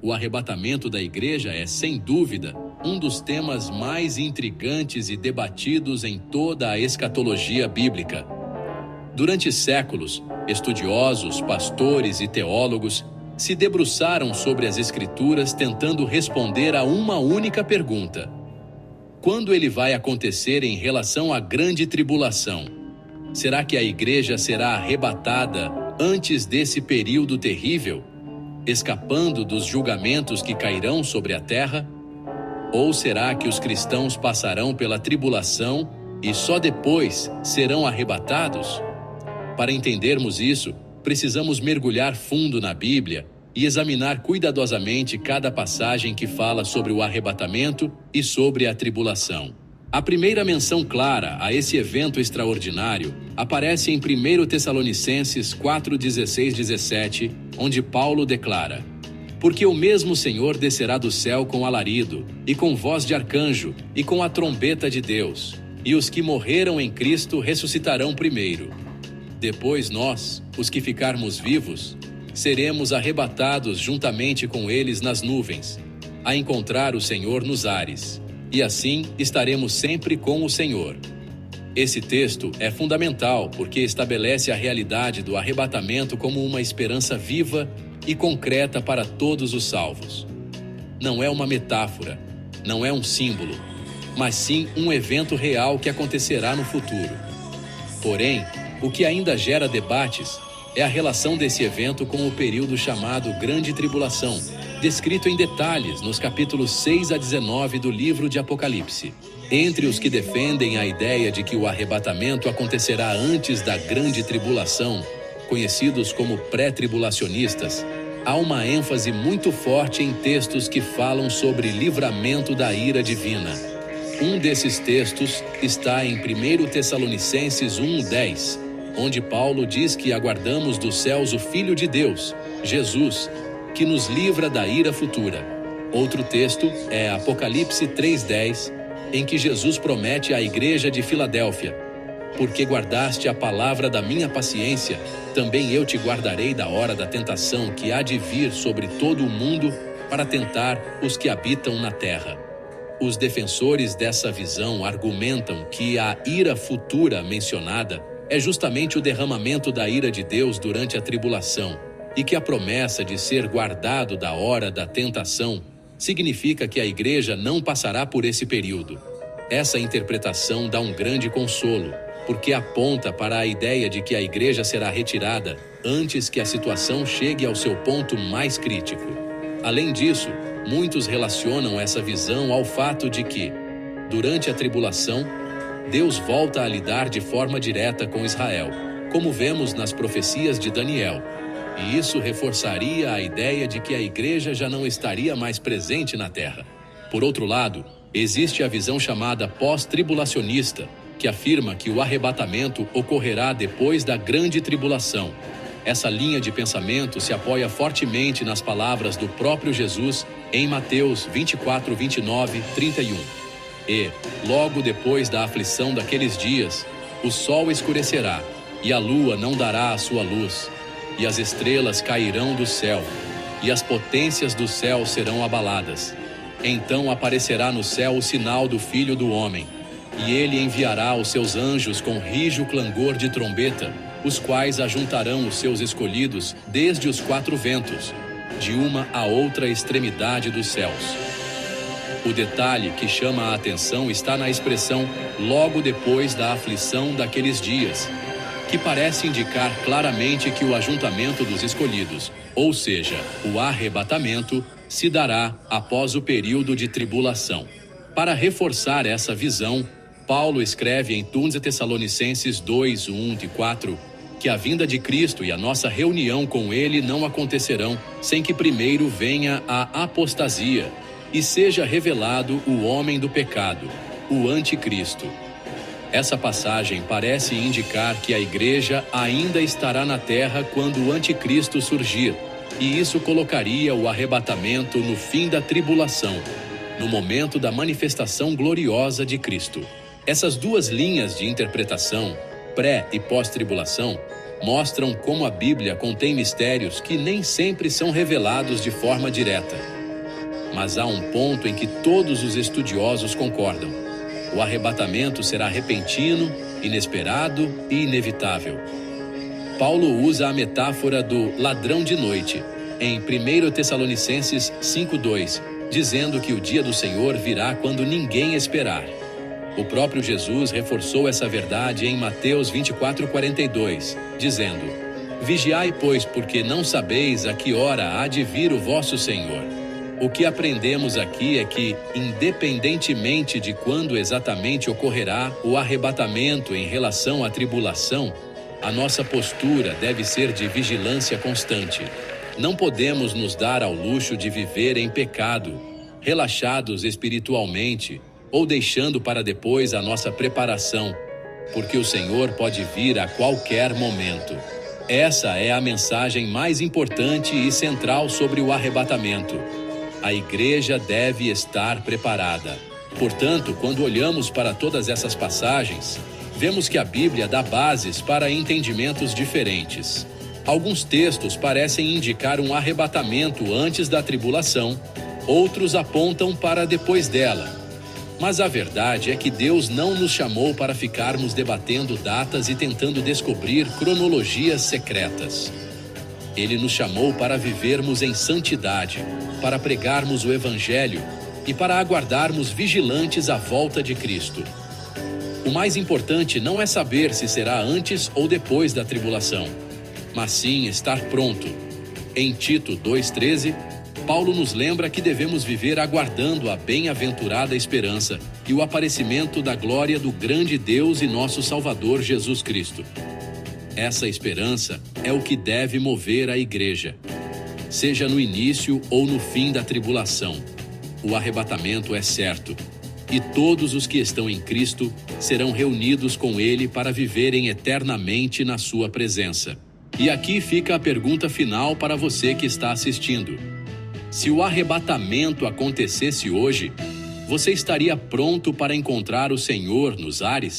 O arrebatamento da igreja é, sem dúvida, um dos temas mais intrigantes e debatidos em toda a escatologia bíblica. Durante séculos, estudiosos, pastores e teólogos se debruçaram sobre as Escrituras tentando responder a uma única pergunta: quando ele vai acontecer em relação à grande tribulação? Será que a igreja será arrebatada antes desse período terrível, escapando dos julgamentos que cairão sobre a terra? Ou será que os cristãos passarão pela tribulação e só depois serão arrebatados? Para entendermos isso, precisamos mergulhar fundo na Bíblia e examinar cuidadosamente cada passagem que fala sobre o arrebatamento e sobre a tribulação. A primeira menção clara a esse evento extraordinário aparece em 1 Tessalonicenses 4:16-17, onde Paulo declara: porque o mesmo Senhor descerá do céu com alarido, e com voz de arcanjo, e com a trombeta de Deus, e os que morreram em Cristo ressuscitarão primeiro. Depois nós, os que ficarmos vivos, seremos arrebatados juntamente com eles nas nuvens, a encontrar o Senhor nos ares, e assim estaremos sempre com o Senhor. Esse texto é fundamental porque estabelece a realidade do arrebatamento como uma esperança viva e concreta para todos os salvos. Não é uma metáfora, não é um símbolo, mas sim um evento real que acontecerá no futuro. Porém, o que ainda gera debates é a relação desse evento com o período chamado Grande Tribulação, descrito em detalhes nos capítulos 6 a 19 do livro de Apocalipse. Entre os que defendem a ideia de que o arrebatamento acontecerá antes da Grande Tribulação, conhecidos como pré-tribulacionistas, há uma ênfase muito forte em textos que falam sobre livramento da ira divina. Um desses textos está em 1 Tessalonicenses 1:10, onde Paulo diz que aguardamos dos céus o Filho de Deus, Jesus, que nos livra da ira futura. Outro texto é Apocalipse 3:10, em que Jesus promete à igreja de Filadélfia: porque guardaste a palavra da minha paciência, também eu te guardarei da hora da tentação que há de vir sobre todo o mundo para tentar os que habitam na terra. Os defensores dessa visão argumentam que a ira futura mencionada é justamente o derramamento da ira de Deus durante a tribulação, e que a promessa de ser guardado da hora da tentação significa que a igreja não passará por esse período. Essa interpretação dá um grande consolo, porque aponta para a ideia de que a igreja será retirada antes que a situação chegue ao seu ponto mais crítico. Além disso, muitos relacionam essa visão ao fato de que, durante a tribulação, Deus volta a lidar de forma direta com Israel, como vemos nas profecias de Daniel, e isso reforçaria a ideia de que a igreja já não estaria mais presente na terra. Por outro lado, existe a visão chamada pós-tribulacionista, que afirma que o arrebatamento ocorrerá depois da grande tribulação. Essa linha de pensamento se apoia fortemente nas palavras do próprio Jesus em Mateus 24, 29, 31. E, logo depois da aflição daqueles dias, o sol escurecerá, e a lua não dará a sua luz, e as estrelas cairão do céu, e as potências do céu serão abaladas. Então aparecerá no céu o sinal do Filho do Homem, e ele enviará os seus anjos com rijo clangor de trombeta, os quais ajuntarão os seus escolhidos desde os quatro ventos, de uma a outra extremidade dos céus. O detalhe que chama a atenção está na expressão logo depois da aflição daqueles dias, que parece indicar claramente que o ajuntamento dos escolhidos, ou seja, o arrebatamento, se dará após o período de tribulação. Para reforçar essa visão, Paulo escreve em 2 Tessalonicenses 2, 1-4, que a vinda de Cristo e a nossa reunião com Ele não acontecerão sem que primeiro venha a apostasia e seja revelado o homem do pecado, o anticristo. Essa passagem parece indicar que a igreja ainda estará na terra quando o anticristo surgir, e isso colocaria o arrebatamento no fim da tribulação, no momento da manifestação gloriosa de Cristo. Essas duas linhas de interpretação, pré e pós-tribulação, mostram como a Bíblia contém mistérios que nem sempre são revelados de forma direta. Mas há um ponto em que todos os estudiosos concordam: o arrebatamento será repentino, inesperado e inevitável. Paulo usa a metáfora do ladrão de noite em 1 Tessalonicenses 5:2, dizendo que o dia do Senhor virá quando ninguém esperar. O próprio Jesus reforçou essa verdade em Mateus 24:42, dizendo: Vigiai, pois, porque não sabeis a que hora há de vir o vosso Senhor. O que aprendemos aqui é que, independentemente de quando exatamente ocorrerá o arrebatamento em relação à tribulação, a nossa postura deve ser de vigilância constante. Não podemos nos dar ao luxo de viver em pecado, relaxados espiritualmente, ou deixando para depois a nossa preparação, porque o Senhor pode vir a qualquer momento. Essa é a mensagem mais importante e central sobre o arrebatamento. A igreja deve estar preparada. Portanto, quando olhamos para todas essas passagens, vemos que a Bíblia dá bases para entendimentos diferentes. Alguns textos parecem indicar um arrebatamento antes da tribulação, outros apontam para depois dela. Mas a verdade é que Deus não nos chamou para ficarmos debatendo datas e tentando descobrir cronologias secretas. Ele nos chamou para vivermos em santidade, para pregarmos o Evangelho e para aguardarmos vigilantes a volta de Cristo. O mais importante não é saber se será antes ou depois da tribulação, mas sim estar pronto. Em Tito 2,13, Paulo nos lembra que devemos viver aguardando a bem-aventurada esperança e o aparecimento da glória do grande Deus e nosso Salvador Jesus Cristo. Essa esperança é o que deve mover a igreja. Seja no início ou no fim da tribulação, o arrebatamento é certo, e todos os que estão em Cristo serão reunidos com Ele para viverem eternamente na sua presença. E aqui fica a pergunta final para você que está assistindo. Se o arrebatamento acontecesse hoje, você estaria pronto para encontrar o Senhor nos ares?